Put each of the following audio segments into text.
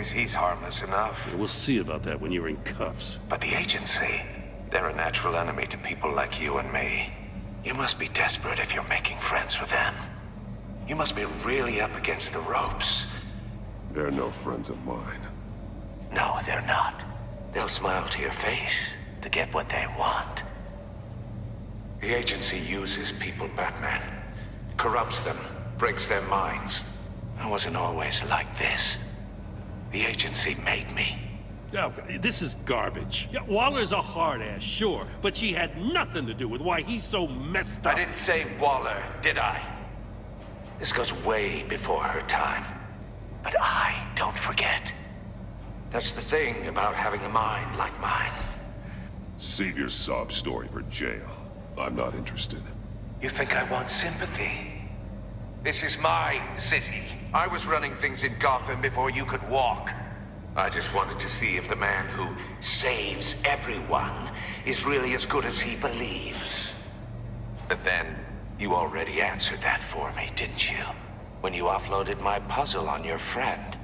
days, he's harmless enough. We'll see about that when you're in cuffs. But the agency, they're a natural enemy to people like you and me. You must be desperate if you're making friends with them. You must be really up against the ropes. They're no friends of mine. No, they're not. They'll smile to your face to get what they want. The agency uses people, Batman. Corrupts them, breaks their minds. I wasn't always like this. The agency made me. Oh, this is garbage. Yeah, Waller's a hard-ass, sure, but she had nothing to do with why he's so messed up. I didn't say Waller, did I? This goes way before her time. But I don't forget. That's the thing about having a mind like mine. Save your sob story for jail. I'm not interested. You think I want sympathy? This is my city. I was running things in Gotham before you could walk. I just wanted to see if the man who saves everyone is really as good as he believes. But then, you already answered that for me, didn't you? When you offloaded my puzzle on your friend.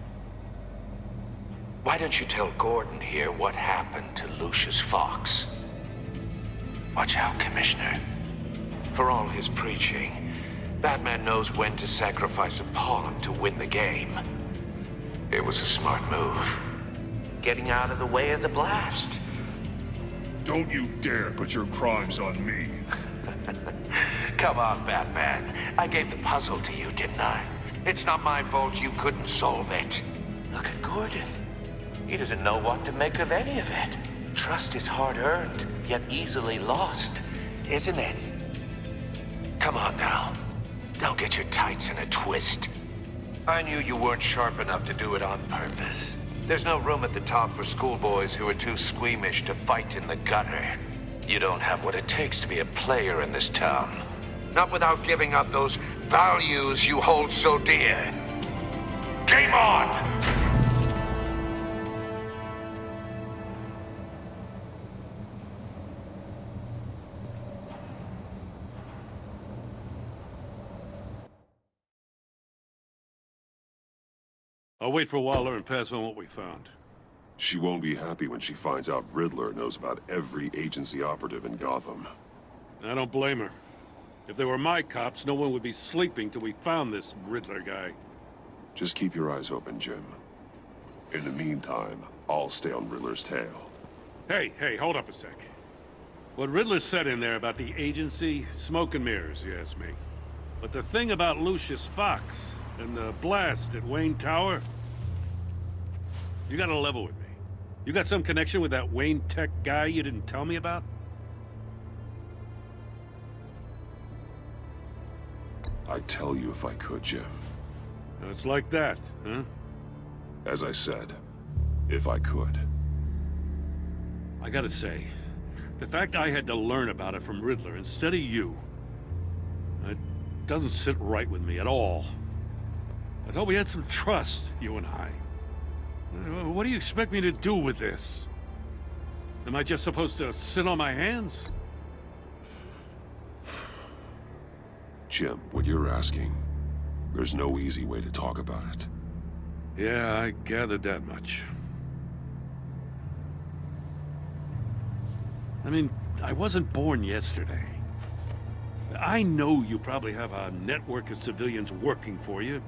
Why don't you tell Gordon here what happened to Lucius Fox? Watch out, Commissioner. For all his preaching, Batman knows when to sacrifice a pawn to win the game. It was a smart move. Getting out of the way of the blast. Don't you dare put your crimes on me. Come on, Batman. I gave the puzzle to you, didn't I? It's not my fault you couldn't solve it. Look at Gordon. He doesn't know what to make of any of it. Trust is hard-earned, yet easily lost, isn't it? Come on now. Don't get your tights in a twist. I knew you weren't sharp enough to do it on purpose. There's no room at the top for schoolboys who are too squeamish to fight in the gutter. You don't have what it takes to be a player in this town. Not without giving up those values you hold so dear. Game on! I'll wait for Waller and pass on what we found. She won't be happy when she finds out Riddler knows about every agency operative in Gotham. I don't blame her. If they were my cops, no one would be sleeping till we found this Riddler guy. Just keep your eyes open, Jim. In the meantime, I'll stay on Riddler's tail. Hey, hold up a sec. What Riddler said in there about the agency, smoke and mirrors, you ask me. But the thing about Lucius Fox and the blast at Wayne Tower, you gotta level with me. You got some connection with that Wayne Tech guy you didn't tell me about? I'd tell you if I could, Jim. It's like that, huh? As I said, if I could. I gotta say, the fact I had to learn about it from Riddler instead of you, it doesn't sit right with me at all. I thought we had some trust, you and I. What do you expect me to do with this? Am I just supposed to sit on my hands? Jim, what you're asking, there's no easy way to talk about it. Yeah, I gathered that much. I mean, I wasn't born yesterday. I know you probably have a network of civilians working for you.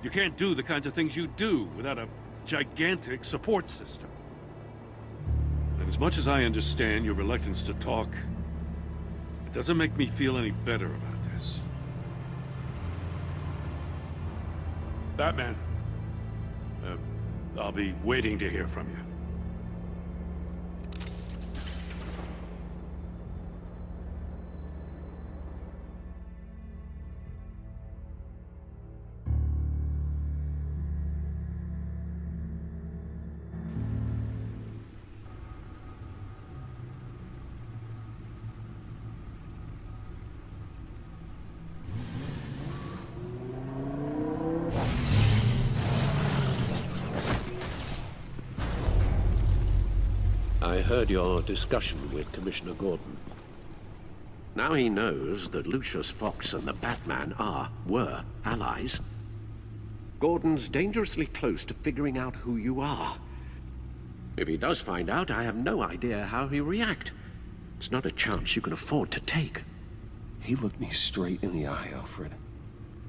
You can't do the kinds of things you do without a gigantic support system. And as much as I understand your reluctance to talk, it doesn't make me feel any better about this. Batman, I'll be waiting to hear from you. I heard your discussion with Commissioner Gordon. Now he knows that Lucius Fox and the Batman were allies. Gordon's dangerously close to figuring out who you are. If he does find out, I have no idea how he'll react. It's not a chance you can afford to take. He looked me straight in the eye, Alfred.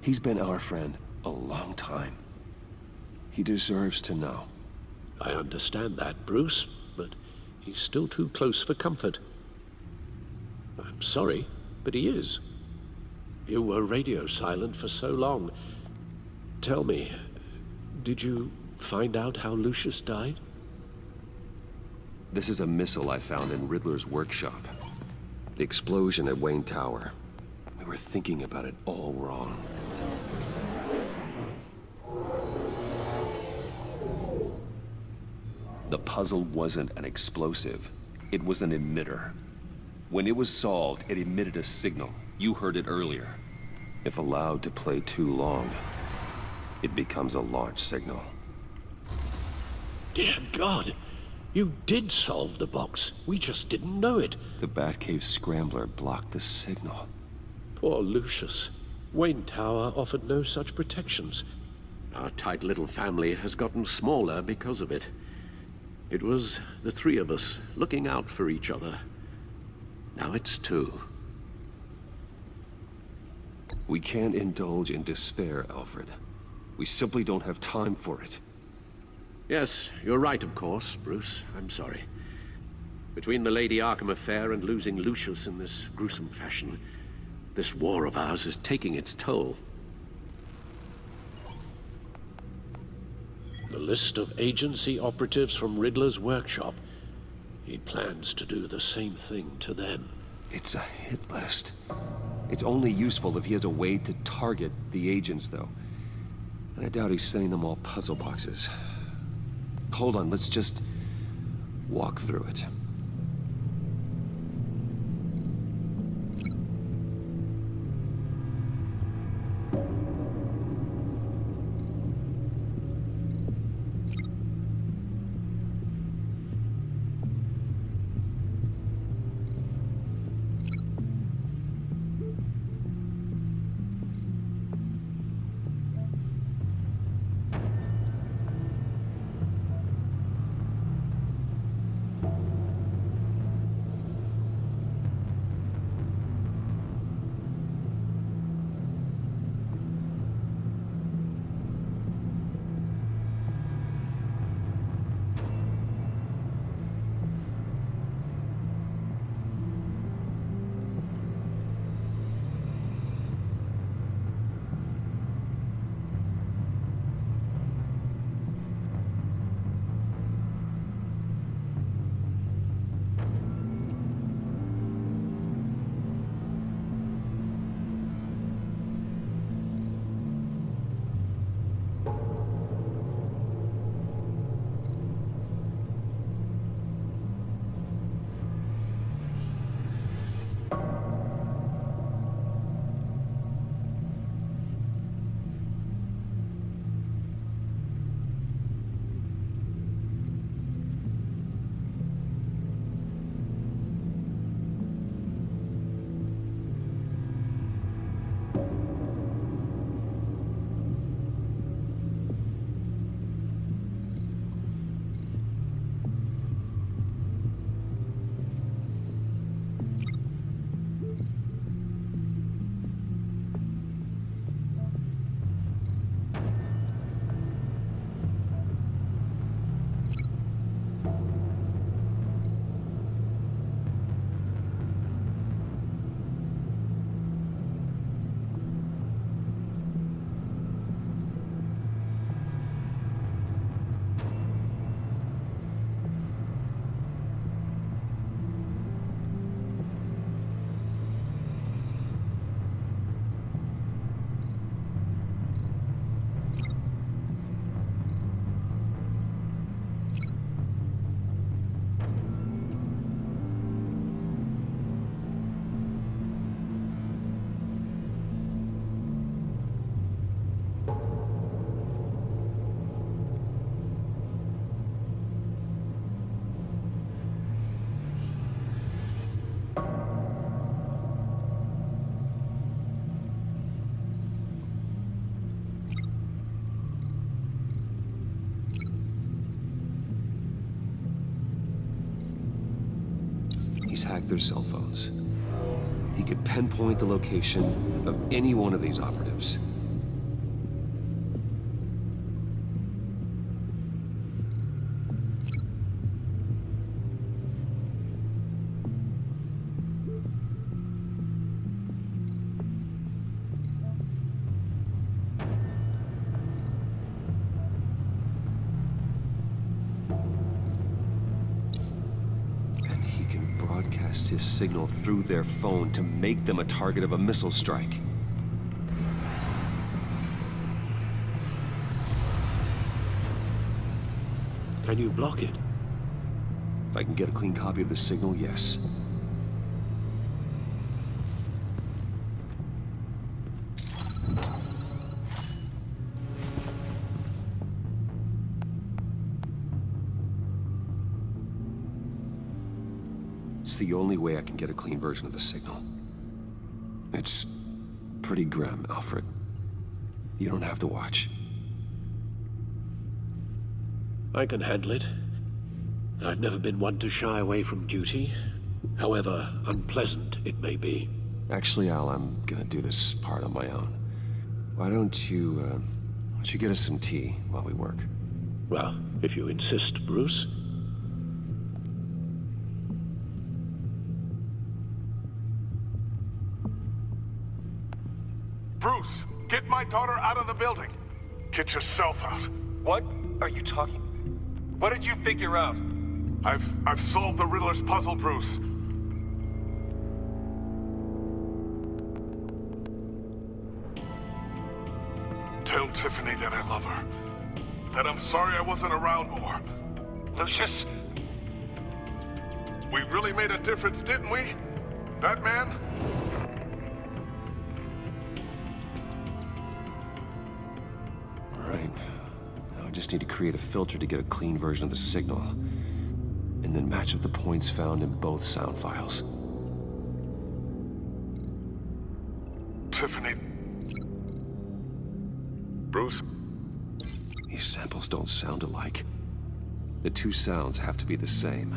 He's been our friend a long time. He deserves to know. I understand that, Bruce, but he's still too close for comfort. I'm sorry, but he is. You were radio silent for so long. Tell me, did you find out how Lucius died? This is a missile I found in Riddler's workshop. The explosion at Wayne Tower. We were thinking about it all wrong. The puzzle wasn't an explosive. It was an emitter. When it was solved, it emitted a signal. You heard it earlier. If allowed to play too long, it becomes a launch signal. Dear God! You did solve the box. We just didn't know it. The Batcave Scrambler blocked the signal. Poor Lucius. Wayne Tower offered no such protections. Our tight little family has gotten smaller because of it. It was the three of us looking out for each other. Now it's two. We can't indulge in despair, Alfred. We simply don't have time for it. Yes, you're right, of course, Bruce. I'm sorry. Between the Lady Arkham affair and losing Lucius in this gruesome fashion, this war of ours is taking its toll. The list of agency operatives from Riddler's workshop. He plans to do the same thing to them. It's a hit list. It's only useful if he has a way to target the agents, though. And I doubt he's sending them all puzzle boxes. Hold on, let's just walk through it. He's hacked their cell phones. He could pinpoint the location of any one of these operatives. His signal through their phone to make them a target of a missile strike. Can you block it? If I can get a clean copy of the signal, yes. It's the only way I can get a clean version of the signal. It's pretty grim, Alfred. You don't have to watch. I can handle it. I've never been one to shy away from duty, however unpleasant it may be. Actually, Al, I'm gonna do this part on my own. Why don't you get us some tea while we work? Well, if you insist, Bruce. Bruce, get my daughter out of the building. Get yourself out. What are you talking? What did you figure out? I've solved the Riddler's puzzle, Bruce. Tell Tiffany that I love her. That I'm sorry I wasn't around more. Lucius? We really made a difference, didn't we? Batman? Right. Now I just need to create a filter to get a clean version of the signal. And then match up the points found in both sound files. Tiffany. Bruce? These samples don't sound alike. The two sounds have to be the same.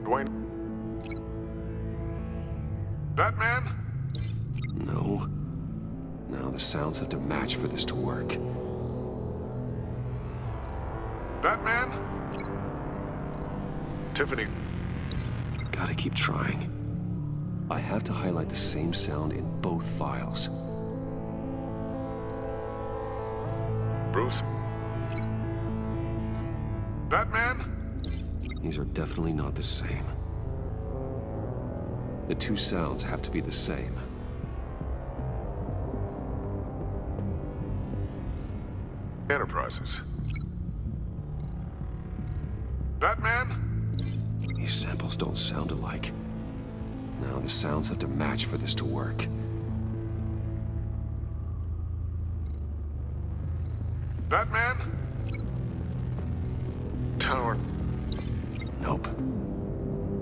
Dwayne? Batman? No. Now the sounds have to match for this to work. Batman? Tiffany. Gotta keep trying. I have to highlight the same sound in both files. Bruce? Batman? These are definitely not the same. The two sounds have to be the same. Enterprises. Batman? These samples don't sound alike. Now the sounds have to match for this to work. Batman? Tower. Nope.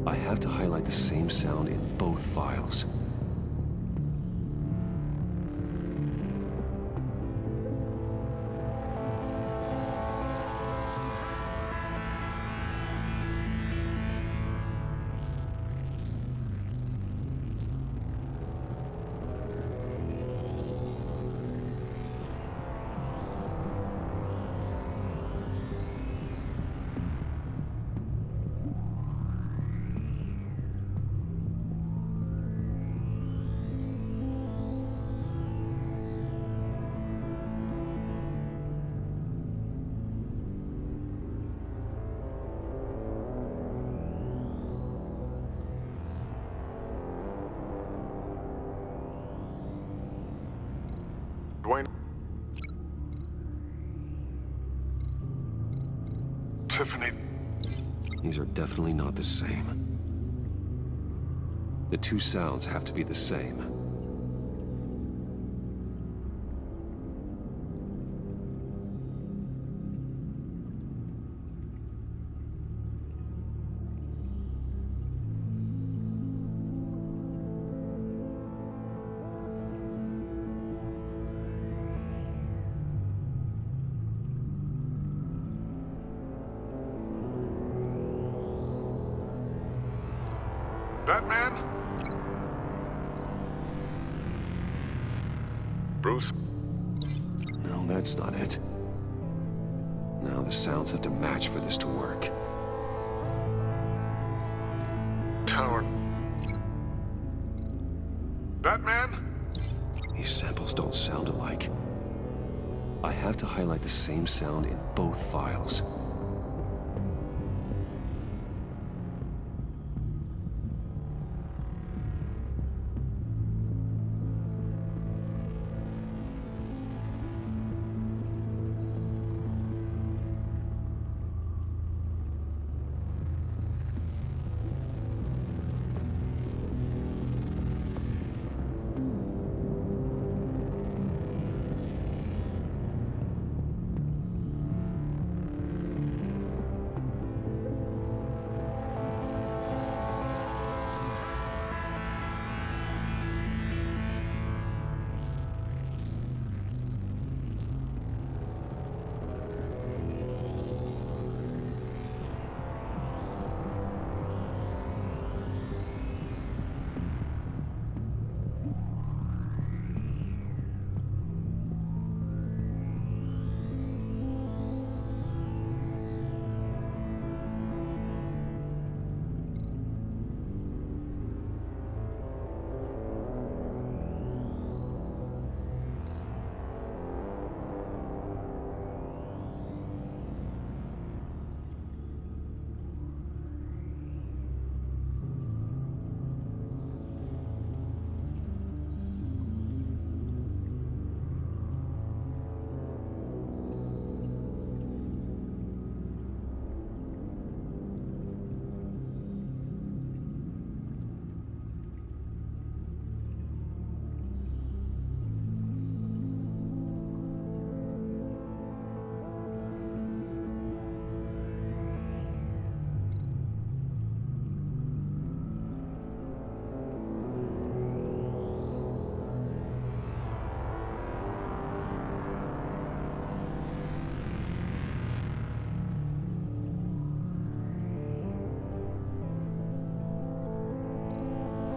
I have to highlight the same sound in both files. Dwayne? Tiffany. These are definitely not the same. The two sounds have to be the same. Batman? Bruce? No, that's not it. Now the sounds have to match for this to work. Tower. Batman? These samples don't sound alike. I have to highlight the same sound in both files.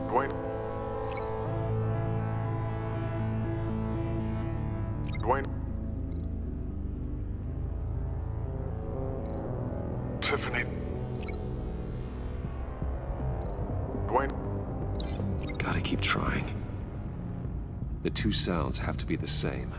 Dwayne? Dwayne? Tiffany? Dwayne? Gotta keep trying. The two sounds have to be the same.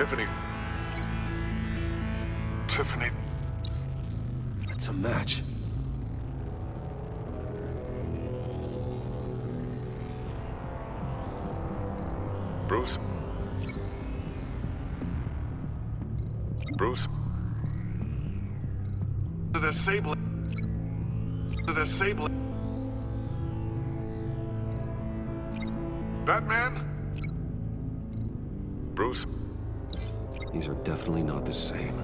Tiffany? Tiffany? It's a match. Bruce? Bruce? To the sable. To the sable. Batman? Bruce? These are definitely not the same.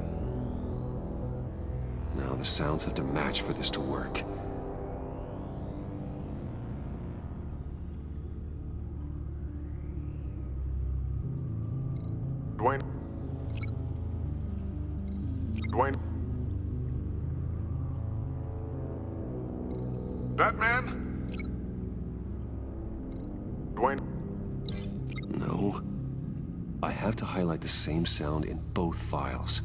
Now the sounds have to match for this to work. Dwayne? Dwayne? Batman? Dwayne? No. I have to highlight the same sound in both files.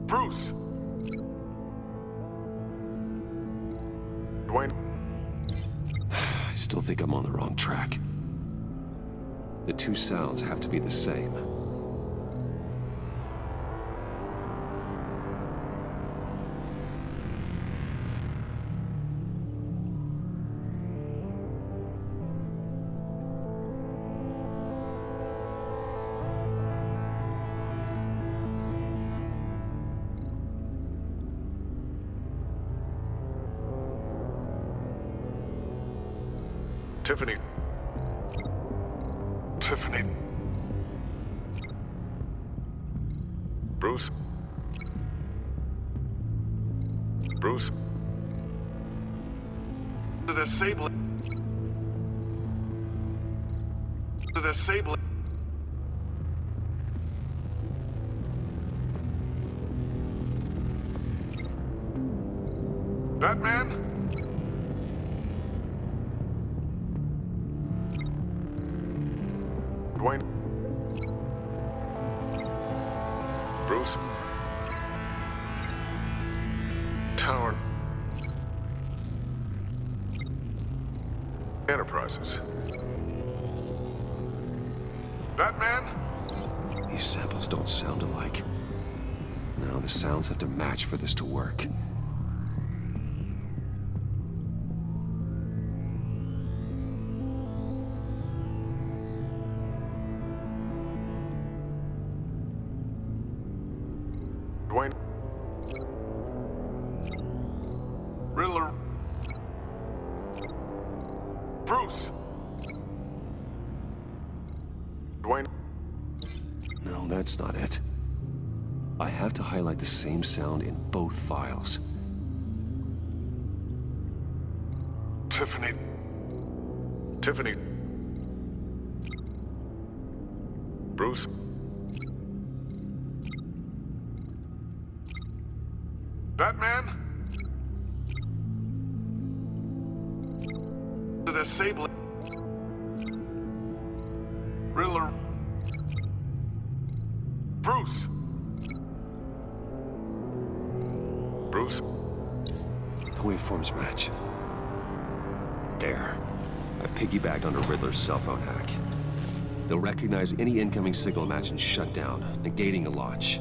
Bruce? Dwayne? I still think I'm on the wrong track. The two sounds have to be the same. Tiffany. Tiffany. Bruce. Bruce. The disabling. The disabling. Batman? Dwayne? Bruce? Tower? Enterprises? Batman? These samples don't sound alike. Now the sounds have to match for this to work. Dwayne? Riddler? Bruce? Dwayne? No, that's not it. I have to highlight the same sound in both files. Tiffany. Tiffany. Bruce. Batman? The disabling. Riddler. Bruce. Bruce. The waveforms match. There. I've piggybacked on a Riddler's cell phone hack. They'll recognize any incoming signal match and shut down, negating a launch.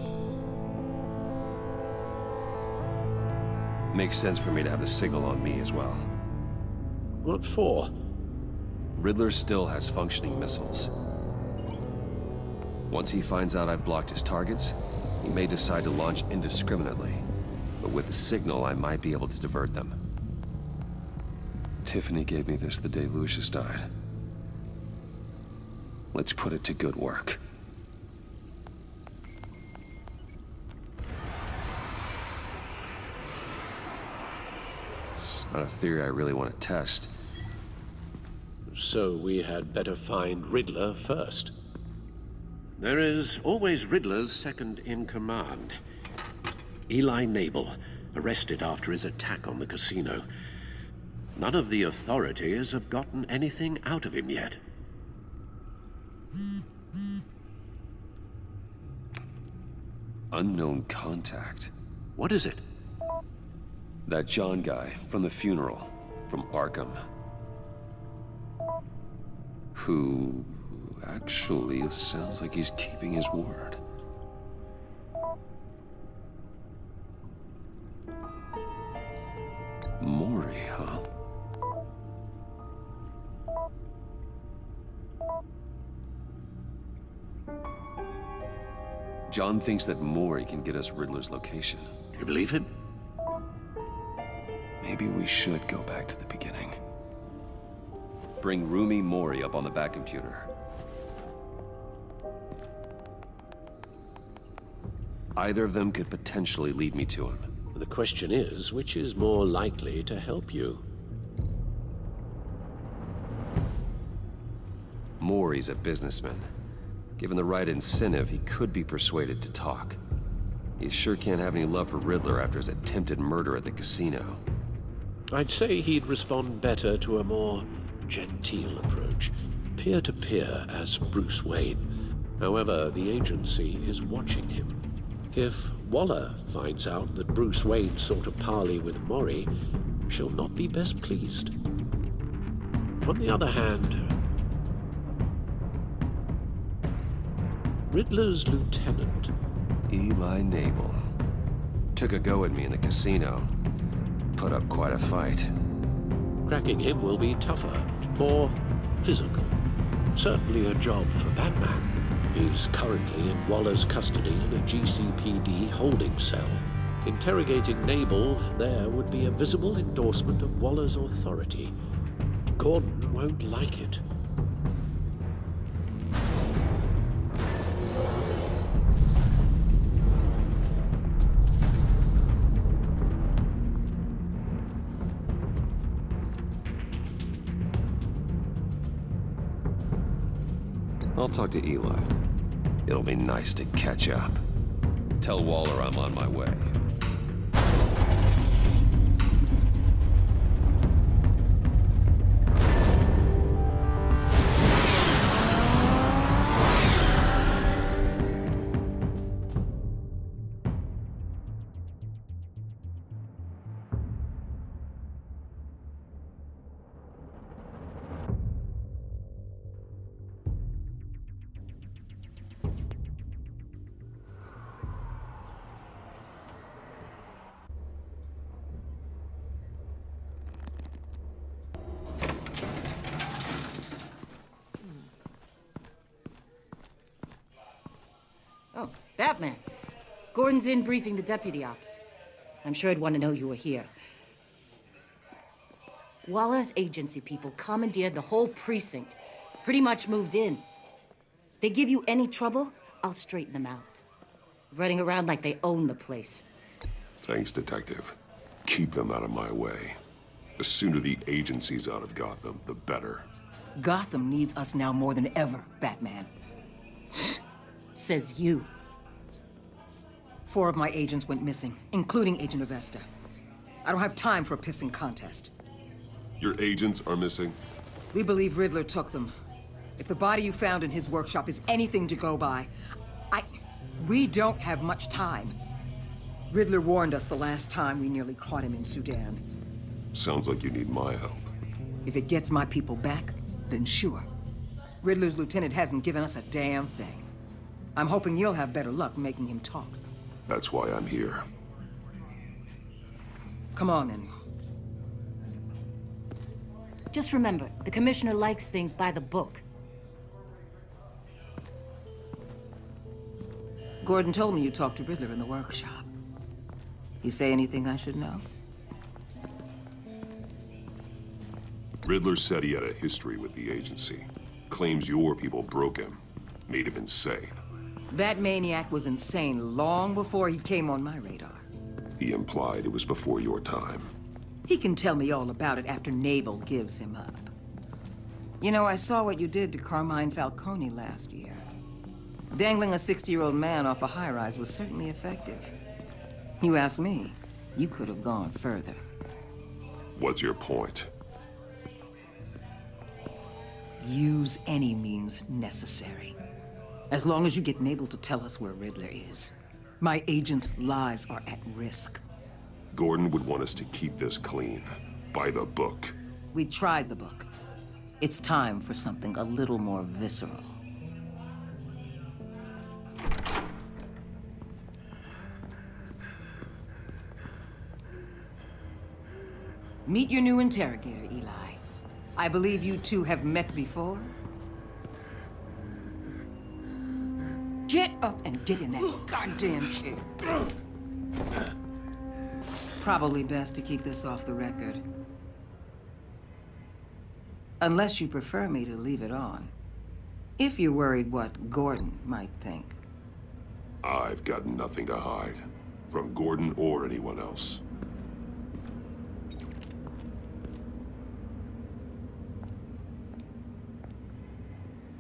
Makes sense for me to have the signal on me as well. What for? Riddler still has functioning missiles. Once he finds out I've blocked his targets, he may decide to launch indiscriminately. But with the signal, I might be able to divert them. Tiffany gave me this the day Lucius died. Let's put it to good work. It's not a theory I really want to test. So we had better find Riddler first. There is always Riddler's second in command. Eli Nabel, arrested after his attack on the casino. None of the authorities have gotten anything out of him yet. Unknown contact. What is it? That John guy from the funeral, from Arkham. Who actually sounds like he's keeping his word. Maury, huh? John thinks that Maury can get us Riddler's location. You believe him? Maybe we should go back to the beginning. Bring Rumi Maury up on the back computer. Either of them could potentially lead me to him. The question is, which is more likely to help you? Maury's a businessman. Given the right incentive, he could be persuaded to talk. He sure can't have any love for Riddler after his attempted murder at the casino. I'd say he'd respond better to a more genteel approach, peer-to-peer as Bruce Wayne. However, the agency is watching him. If Waller finds out that Bruce Wayne sought a parley with Maury, she'll not be best pleased. On the other hand, Riddler's lieutenant, Eli Nabel, took a go at me in the casino. Put up quite a fight. cracking him will be tougher, more physical. Certainly a job for Batman. He's currently in Waller's custody in a GCPD holding cell. Interrogating Nabel there would be a visible endorsement of Waller's authority. Gordon won't like it. I'll talk to Eli. It'll be nice to catch up. Tell Waller I'm on my way. Oh, Batman. Gordon's in briefing the deputy ops. I'm sure I'd want to know you were here. Waller's agency people commandeered the whole precinct. Pretty much moved in. They give you any trouble, I'll straighten them out. Running around like they own the place. Thanks, Detective. Keep them out of my way. The sooner the agency's out of Gotham, the better. Gotham needs us now more than ever, Batman. Says you. 4 of my agents went missing, including Agent Avesta. I don't have time for a pissing contest. Your agents are missing? We believe Riddler took them. If the body you found in his workshop is anything to go by, we don't have much time. Riddler warned us the last time we nearly caught him in Sudan. Sounds like you need my help. If it gets my people back, then sure. Riddler's lieutenant hasn't given us a damn thing. I'm hoping you'll have better luck making him talk. That's why I'm here. Come on, then. Just remember, the commissioner likes things by the book. Gordon told me you talked to Riddler in the workshop. You say anything I should know? Riddler said he had a history with the agency. Claims your people broke him. Made him insane. That maniac was insane long before he came on my radar. He implied it was before your time. He can tell me all about it after Nabel gives him up. You know, I saw what you did to Carmine Falcone last year. Dangling a 60-year-old man off a high-rise was certainly effective. You ask me, you could have gone further. What's your point? Use any means necessary. As long as you get Nabel to tell us where Riddler is. My agents' lives are at risk. Gordon would want us to keep this clean. By the book. We tried the book. It's time for something a little more visceral. Meet your new interrogator, Eli. I believe you two have met before. Get up and get in that goddamn chair. Probably best to keep this off the record. Unless you prefer me to leave it on. If you're worried what Gordon might think. I've got nothing to hide. From Gordon or anyone else.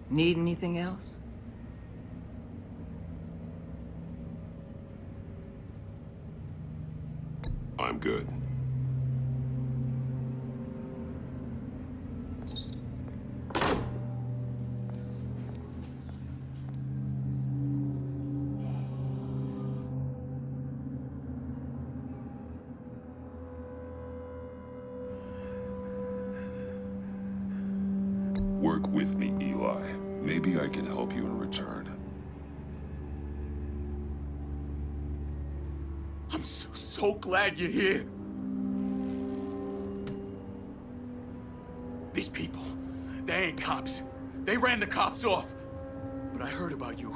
Need anything else? I'm good. Work with me, Eli. Maybe I can help you in return. I'm so glad you're here. These people, they ain't cops. They ran the cops off. But I heard about you.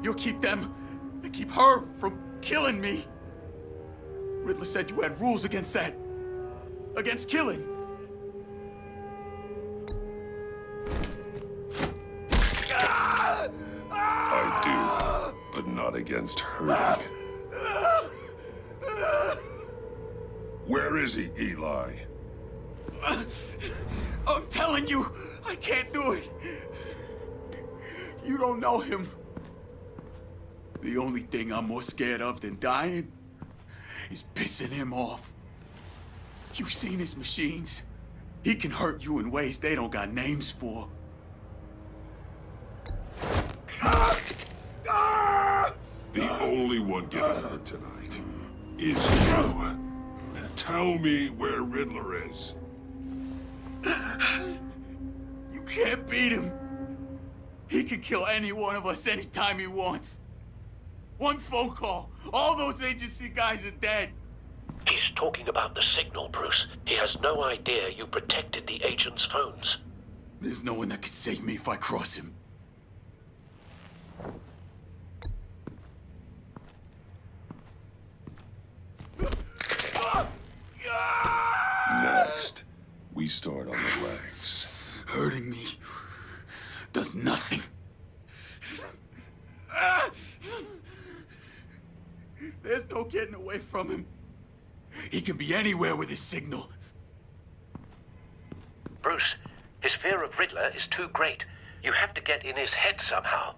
You'll keep them, and keep her from killing me. Riddler said you had rules against that. Against killing. but not against hurting. Where is he, Eli? I'm telling you, I can't do it. You don't know him. The only thing I'm more scared of than dying is pissing him off. You've seen his machines. He can hurt you in ways they don't got names for. The only one getting hurt tonight is you. Tell me where Riddler is. You can't beat him. He can kill any one of us anytime he wants. One phone call, all those agency guys are dead. He's talking about the signal, Bruce. He has no idea you protected the agent's phones. There's no one that can save me if I cross him. Next, we start on the legs. Hurting me does nothing. There's no getting away from him. He can be anywhere with his signal. Bruce, his fear of Riddler is too great. You have to get in his head somehow.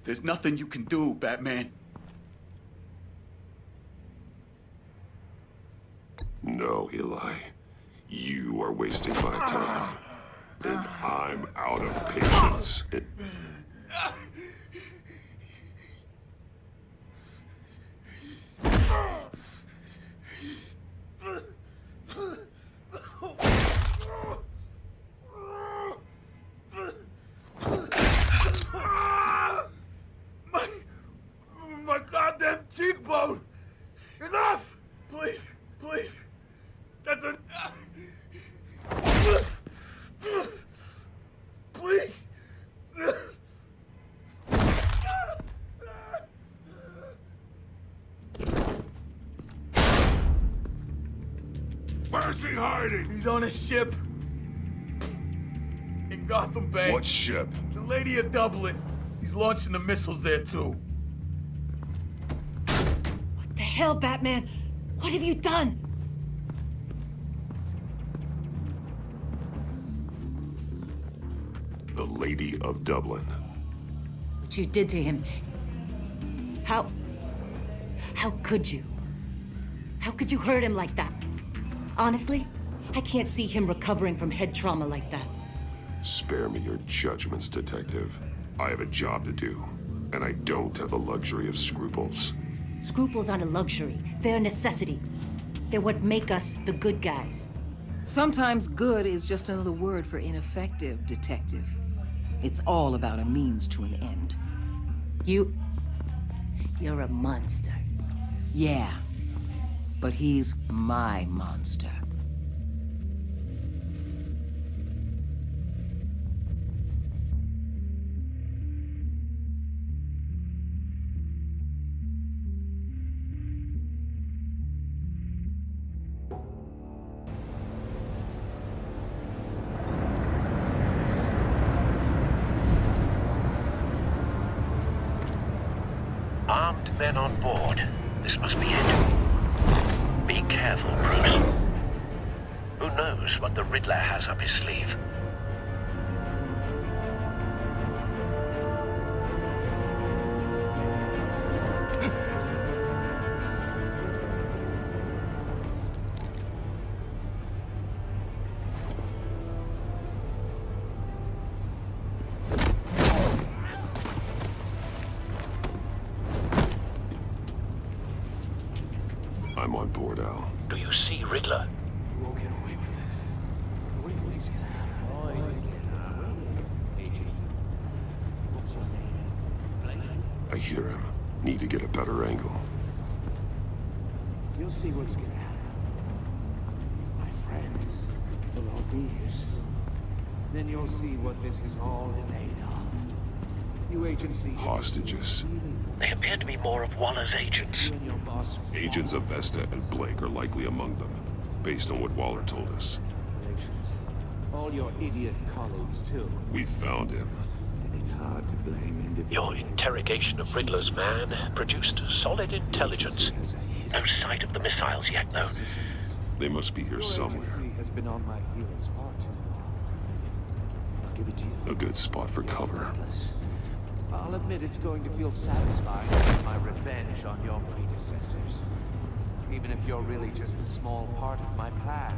There's nothing you can do, Batman. No, Eli. You are wasting my time. And I'm out of patience. My goddamn cheekbone! Enough! Please, please. That's a... Please! Where's he hiding? He's on a ship. In Gotham Bay. What ship? The Lady of Dublin. He's launching the missiles there, too. What the hell, Batman? What have you done? The Lady of Dublin. What you did to him. How could you? How could you hurt him like that? Honestly, I can't see him recovering from head trauma like that. Spare me your judgments, Detective. I have a job to do, and I don't have the luxury of scruples. Scruples aren't a luxury. They're a necessity. They're what make us the good guys. Sometimes good is just another word for ineffective, Detective. It's all about a means to an end. You're a monster. Yeah, but he's my monster. Armed men on board. This must be it. Be careful, Bruce. Who knows what the Riddler has up his sleeve? I'm on board, Al. Do you see Riddler? You won't get away with this. What do you think's gonna happen? Oh, easy. What's your name? I hear him. Need to get a better angle. You'll see what's gonna happen. My friends, will all be here soon. Then you'll see what this is all made of. You agency... Hostages. They appear to be more of Waller's agents. You and your boss... Agents of Vesta and Blake are likely among them, based on what Waller told us. All your idiot colleagues, too. We found him. It's hard to blame individuals. Your interrogation of Riddler's man produced solid intelligence. No sight of the missiles yet, though. They must be here somewhere. Has been on my heels far too long. I'll give it to you. A good spot for cover. I'll admit it's going to feel satisfying to get my revenge on your predecessors. Even if you're really just a small part of my plan.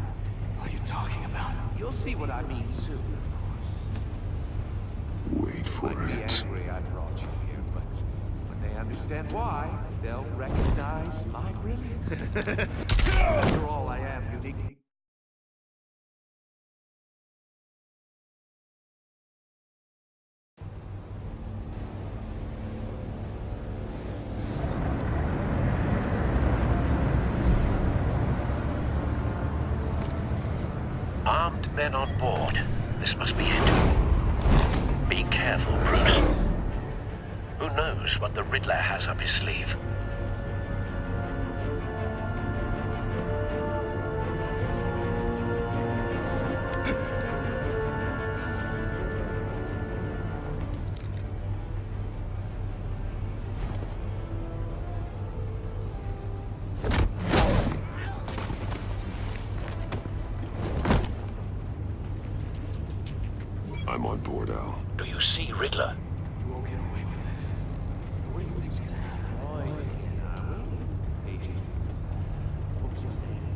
What are you talking about? You'll see what I mean soon, of course. Wait for Might be it. angry I brought you here, but when they understand why, they'll recognize my brilliance. After all, I am unique. Armed men on board. This must be it. Be careful, Bruce. Who knows what the Riddler has up his sleeve? I'm on board, Al. Do you see Riddler? You won't get away with this. What do you think's gonna happen? Noise again, Agent. What's his name?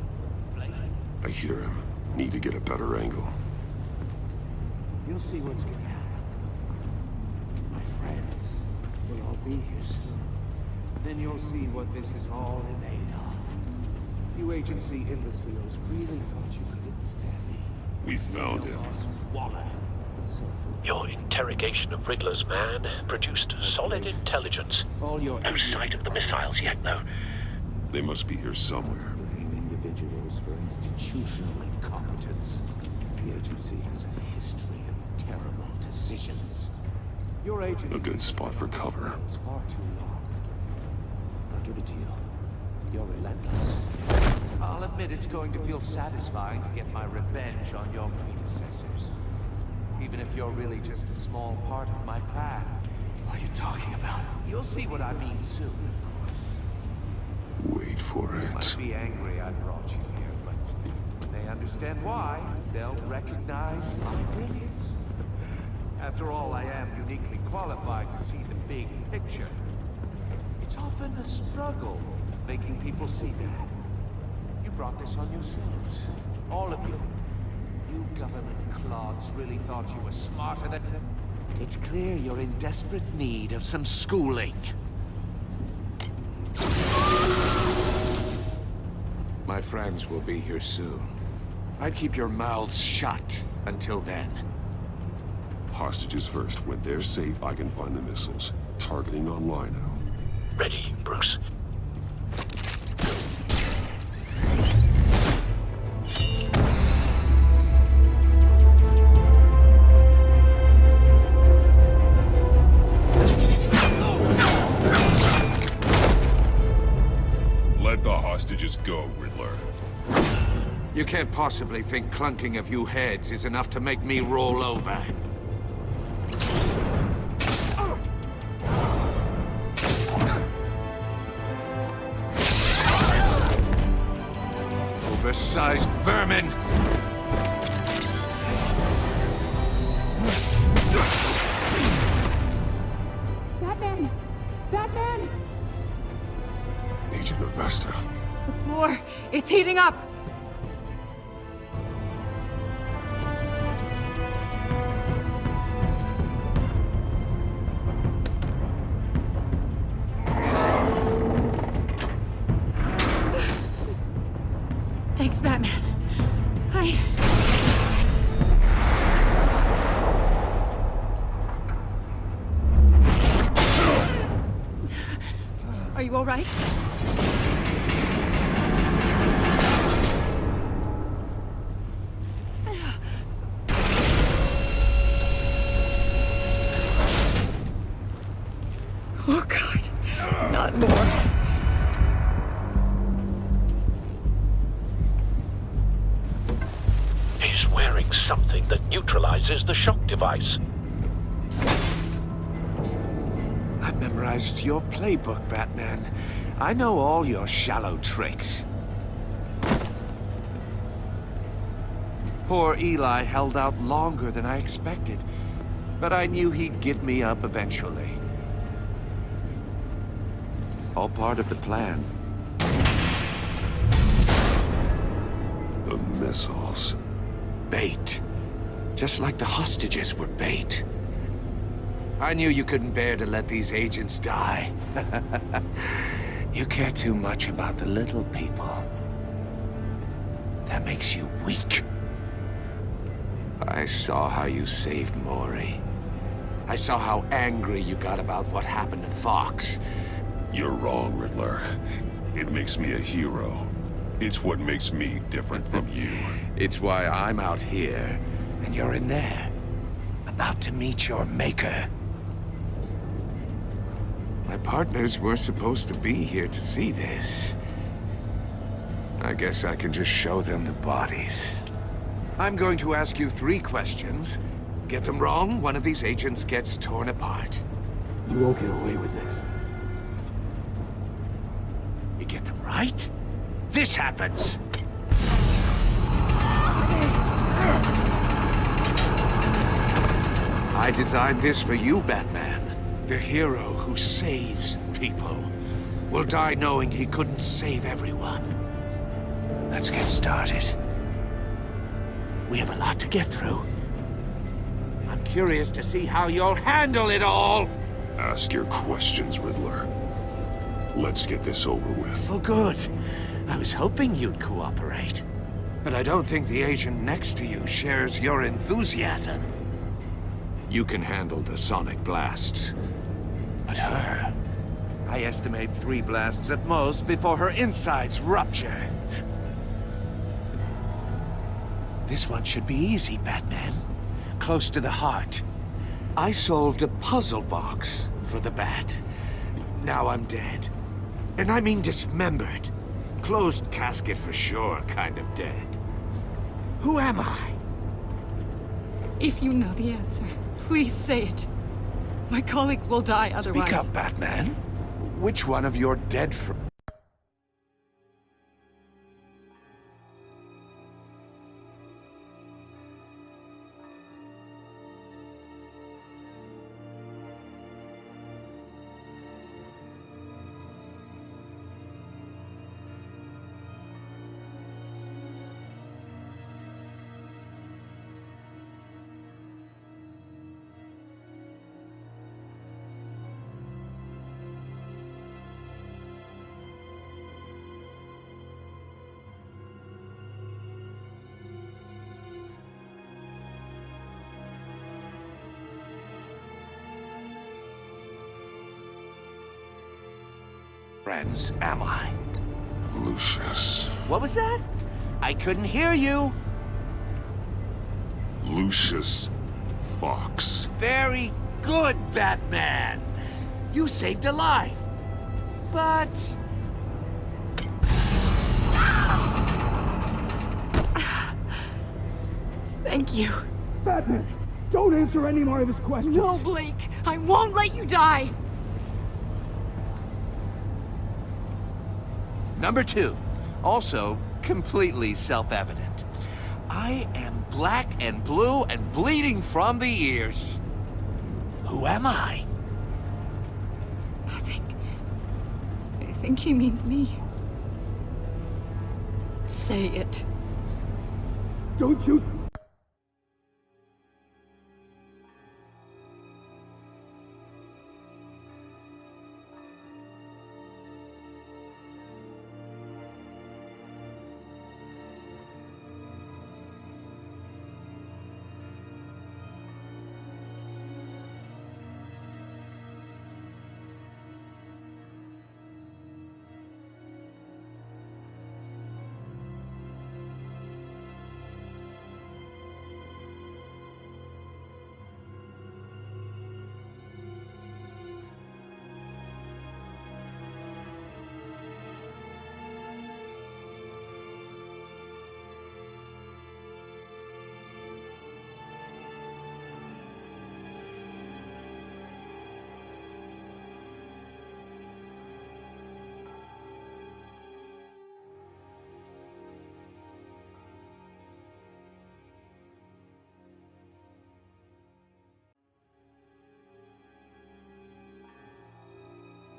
Blake? I hear him. Need to get a better angle. You'll see what's gonna happen. My friends will all be here soon. Then you'll see what this is all in aid of. You agency imbeciles really thought you could stand me. We found him. Waller. Your interrogation of Riddler's man produced solid intelligence. All your No sight of the missiles yet, though. They must be here somewhere. blame individuals for institutional incompetence. The agency has a history of terrible decisions. Your agency A good spot for cover. was far too long. I'll give it to you. You're relentless. I'll admit it's going to feel satisfying to get my revenge on your predecessors. Even if you're really just a small part of my plan. What are you talking about? You'll see what I mean soon, of course. Wait for You might it. be angry I brought you here, but when they understand why, they'll recognize my brilliance. After all, I am uniquely qualified to see the big picture. It's often a struggle making people see that. You brought this on yourselves. All of you. You government clods really thought you were smarter than... It's clear you're in desperate need of some schooling. My friends will be here soon. I'd keep your mouths shut until then. Hostages first. When they're safe, I can find the missiles. Targeting online now. Ready, Bruce. Let the hostages go, Riddler. You can't possibly think clunking a few heads is enough to make me roll over. Oversized vermin! Batman! Batman! Agent Avesta. The floor, it's heating up! Thanks, Batman. Are you all right? Oh, God. Not more. He's wearing something that neutralizes the shock device. I've memorized your playbook, Batman. I know all your shallow tricks. Poor Eli held out longer than I expected, but I knew he'd give me up eventually. All part of the plan. The missiles. Bait. Just like the hostages were bait. I knew you couldn't bear to let these agents die. You care too much about the little people. That makes you weak. I saw how you saved Maury. I saw how angry you got about what happened to Fox. You're wrong, Riddler. It makes me a hero. It's what makes me different from you. It's why I'm out here, and you're in there. About to meet your maker. My partners were supposed to be here to see this. I guess I can just show them the bodies. I'm going to ask you 3 questions. Get them wrong, one of these agents gets torn apart. You won't get away with this. You get them right, this happens. I designed this for you, Batman. The hero who saves people will die knowing he couldn't save everyone. Let's get started. We have a lot to get through. I'm curious to see how you'll handle it all. Ask your questions, Riddler. Let's get this over with. Oh, good. I was hoping you'd cooperate. But I don't think the agent next to you shares your enthusiasm. You can handle the sonic blasts. But her... I estimate 3 blasts at most before her insides rupture. This one should be easy, Batman. Close to the heart. I solved a puzzle box for the Bat. Now I'm dead. And I mean dismembered. Closed casket for sure, kind of dead. Who am I? If you know the answer, please say it. My colleagues will die otherwise. Speak up, Batman. Which one of your dead friends? am I? Lucius. What was that? I couldn't hear you. Lucius Fox. Very good, Batman. You saved a life. But... Thank you. Batman, don't answer any more of his questions. No, Blake. I won't let you die. Number 2, also completely self-evident. I am black and blue and bleeding from the ears. Who am I? I think he means me. Say it. Don't you...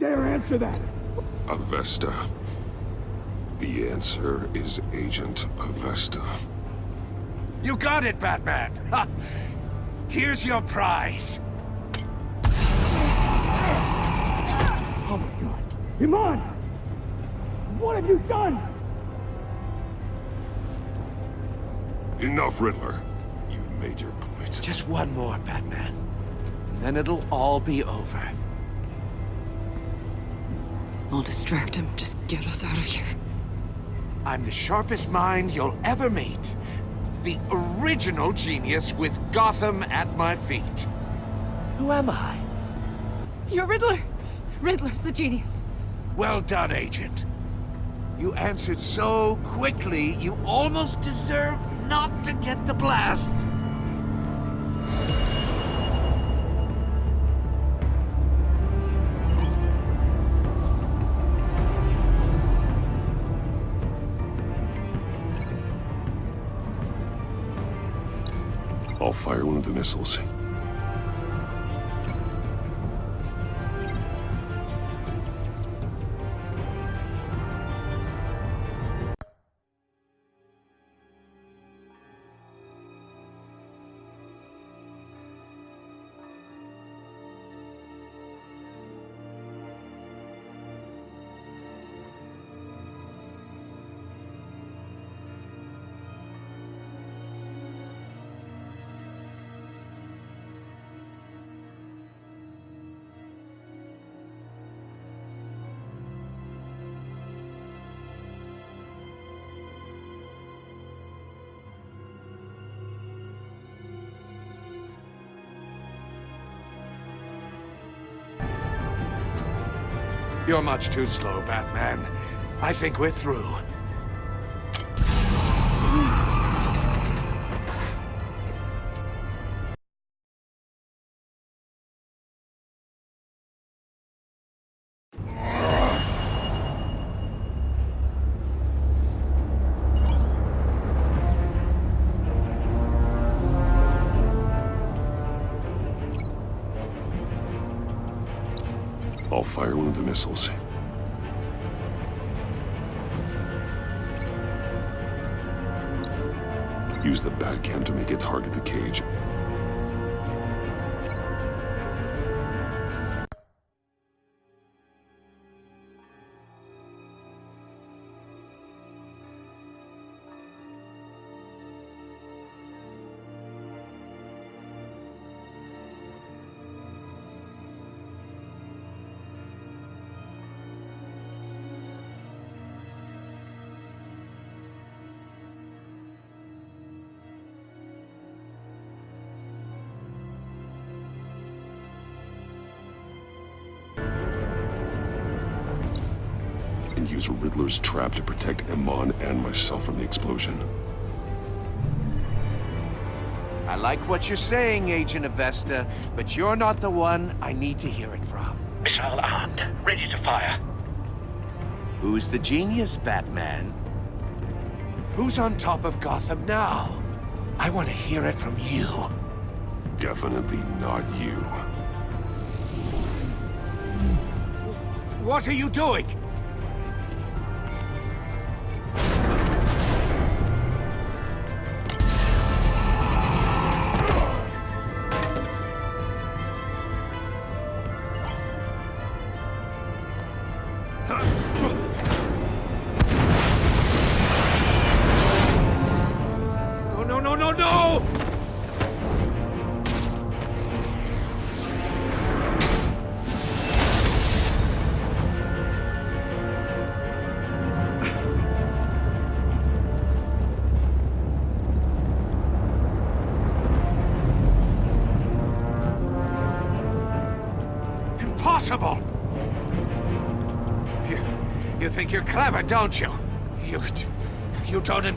dare answer that? Avesta. The answer is Agent Avesta. You got it, Batman! Ha! Here's your prize! Oh my god. Iman! What have you done? Enough, Riddler. You've made your point. Just one more, Batman. And then it'll all be over. I'll distract him. Just get us out of here. I'm the sharpest mind you'll ever meet. The original genius with Gotham at my feet. Who am I? You're Riddler. Riddler's the genius. Well done, Agent. You answered so quickly, you almost deserve not to get the blast. I'll fire one of the missiles. You're much too slow, Batman. I think we're through. I'll fire one of the missiles. Use the Batcam to make it target the cage. And use Riddler's trap to protect Iman and myself from the explosion. I like what you're saying, Agent Avesta, but you're not the one I need to hear it from. Missile armed, ready to fire. Who's the genius, Batman? Who's on top of Gotham now? I want to hear it from you. Definitely not you. What are you doing? No! Impossible! You think you're clever, don't you? You don't...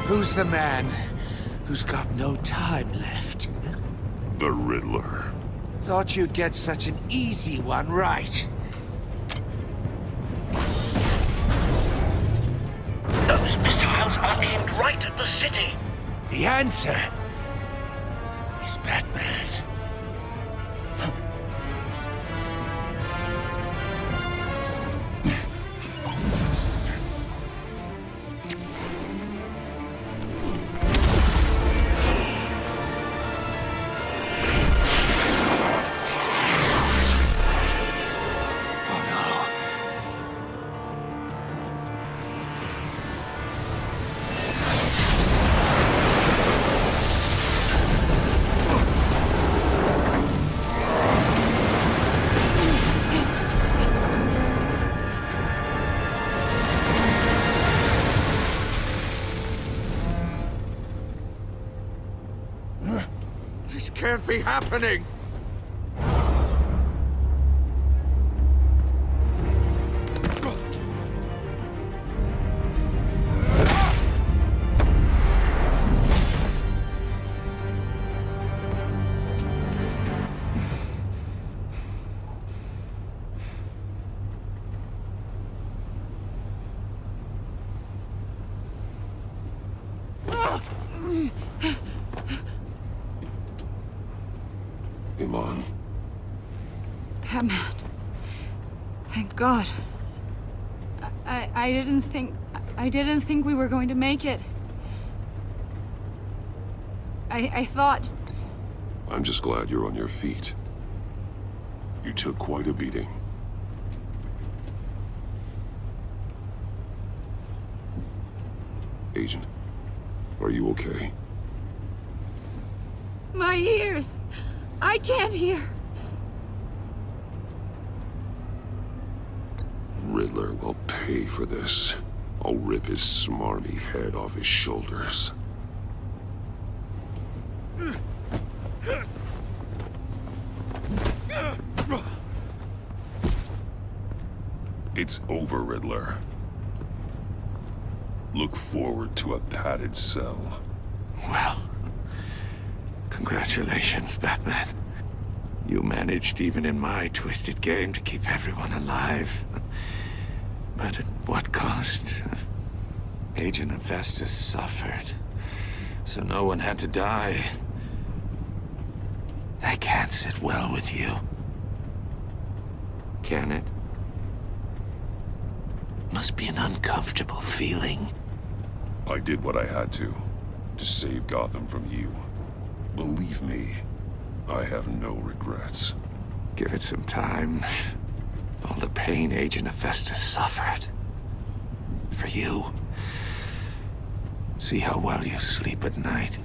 Who's the man who's got no time left? The Riddler. Thought you'd get such an easy one right. Those missiles are aimed right at the city. The answer is Batman. This can't be happening! Iman. Batman. Thank God. I didn't think we were going to make it. I thought... I'm just glad you're on your feet. You took quite a beating. Agent, are you okay? My ears! I can't hear! Riddler will pay for this. I'll rip his smarmy head off his shoulders. It's over, Riddler. Look forward to a padded cell. Well, congratulations, Batman. You managed, even in my twisted game, to keep everyone alive. But at what cost? Agent Infestus suffered, so no one had to die. That can't sit well with you. Can it? Must be an uncomfortable feeling. I did what I had to save Gotham from you. Believe me, I have no regrets. Give it some time. All the pain Agent Infestus suffered. For you. See how well you sleep at night.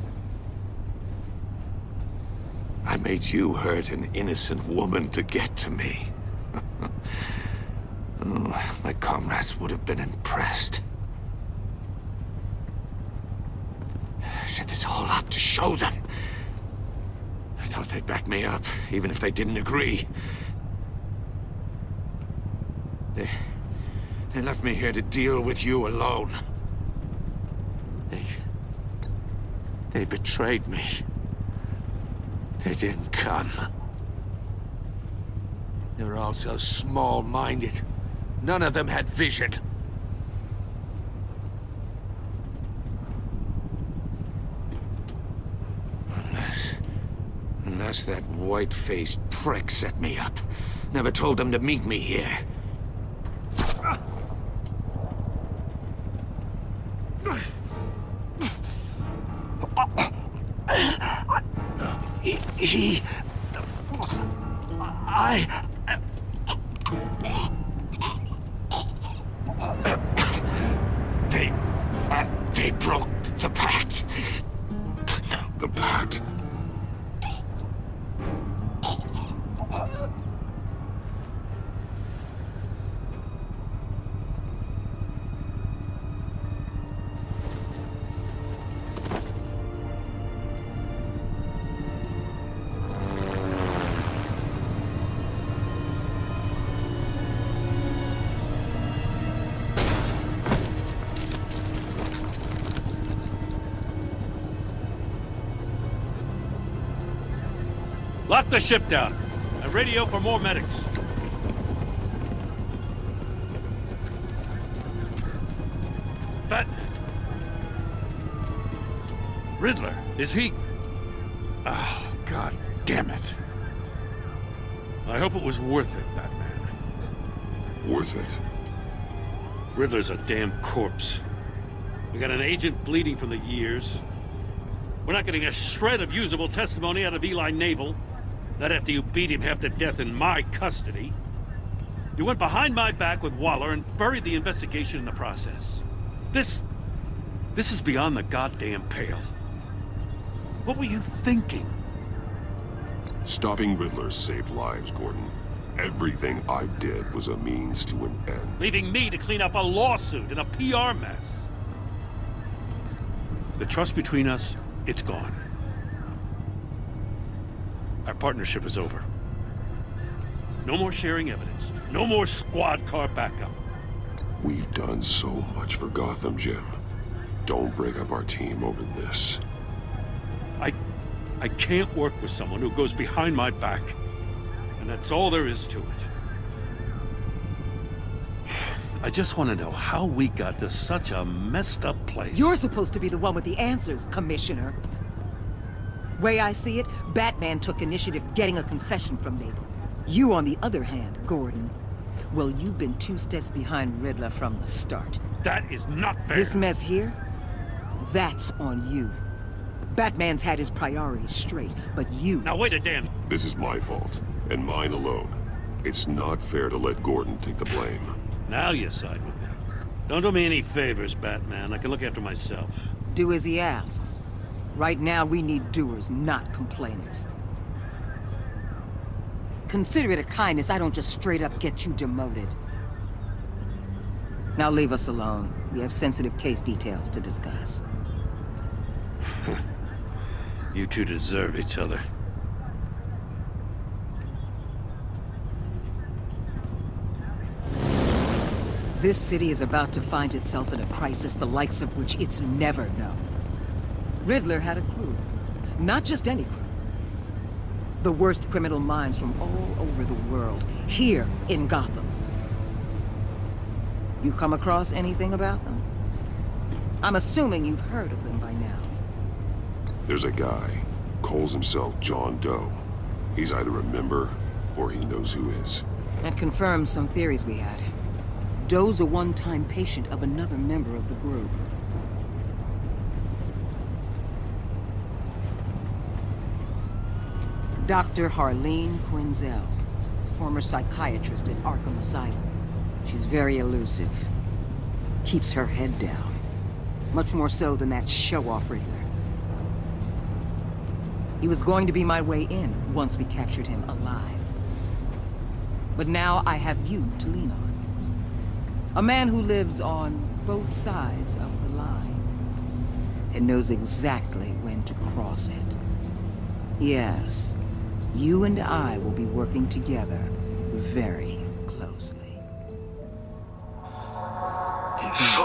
I made you hurt an innocent woman to get to me. Oh, my comrades would have been impressed. I set this all up to show them. I thought they'd back me up, even if they didn't agree. They left me here to deal with you alone. They betrayed me. They didn't come. They were all so small-minded. None of them had vision. Unless that white-faced prick set me up. Never told them to meet me here. They broke the pact. The pact? Lock the ship down. And radio for more medics. But... Riddler, is he... Oh, God damn it. I hope it was worth it, Batman. Worth it? Riddler's a damn corpse. We got an agent bleeding from the years. We're not getting a shred of usable testimony out of Eli Nabel. Not after you beat him half to death in my custody. You went behind my back with Waller and buried the investigation in the process. This is beyond the goddamn pale. What were you thinking? Stopping Riddler saved lives, Gordon. Everything I did was a means to an end. Leaving me to clean up a lawsuit and a PR mess. The trust between us, it's gone. Our partnership is over. No more sharing evidence. No more squad car backup. We've done so much for Gotham, Jim. Don't break up our team over this. I can't work with someone who goes behind my back. And that's all there is to it. I just want to know how we got to such a messed up place. You're supposed to be the one with the answers, Commissioner. Way I see it, Batman took initiative getting a confession from Nabel. You, on the other hand, Gordon, well, you've been 2 steps behind Riddler from the start. That is not fair. This mess here, that's on you. Batman's had his priorities straight, but you... Now wait a damn... This is my fault, and mine alone. It's not fair to let Gordon take the blame. Now you side with me. Don't do me any favors, Batman. I can look after myself. Do as he asks. Right now, we need doers, not complainers. Consider it a kindness I don't just straight up get you demoted. Now leave us alone. We have sensitive case details to discuss. You two deserve each other. This city is about to find itself in a crisis the likes of which it's never known. Riddler had a crew. Not just any crew. The worst criminal minds from all over the world, here in Gotham. You come across anything about them? I'm assuming you've heard of them by now. There's a guy, calls himself John Doe. He's either a member, or he knows who is. That confirms some theories we had. Doe's a one-time patient of another member of the group. Dr. Harleen Quinzel, former psychiatrist at Arkham Asylum. She's very elusive. Keeps her head down. Much more so than that show-off Riddler. He was going to be my way in once we captured him alive. But now I have you to lean on. A man who lives on both sides of the line and knows exactly when to cross it. Yes, you and I will be working together very closely. So